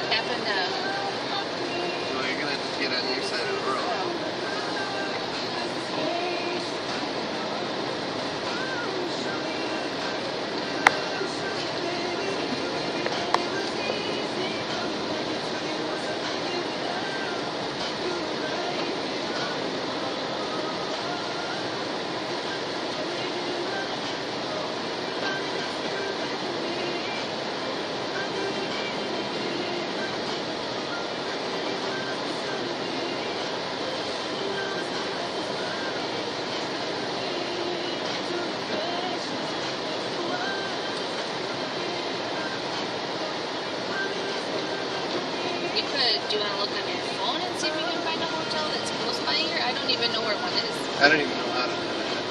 happened to... Well, you're gonna have to get on your side of the road. Do you want to look on your phone and see if you can find a hotel that's close by here? I don't even know where one is. I don't even know how to do that.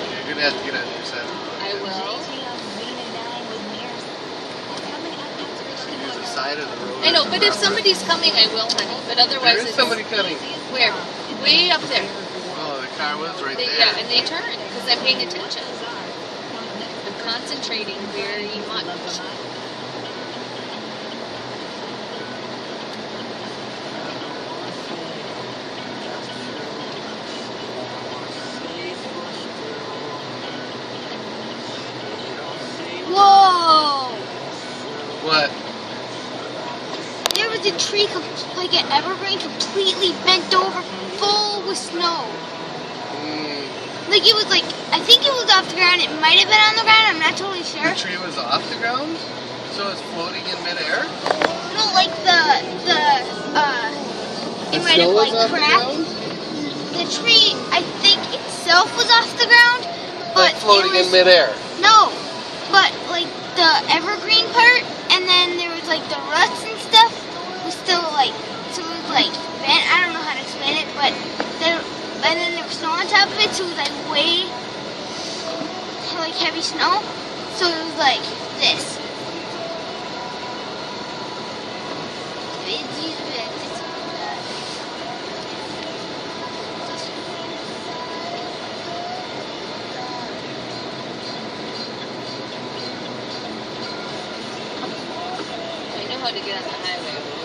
You're gonna have to get on your side of the road. I will. There's a side of the road. I know, but if somebody's coming, I will, honey. But otherwise, There is somebody coming. Where? Way up there. Oh, the car was right there. Yeah, and they turn because I'm paying attention. I'm concentrating very much. Whoa! What? There was a tree, like an evergreen, completely bent over, full with snow. Like it was like, I think it was off the ground. It might have been on the ground. I'm not totally sure. The tree was off the ground? So it's floating in midair? No, like it might have like cracked. The tree, I think itself was off the ground, but floating it was, in midair. No, but like the evergreen part, and then there was like the roots and stuff was still like, so it was like bent. I don't know how to explain it, but there, and then there was snow on top of it, so it was like way like heavy snow. So it was like this. I know how to get on the highway.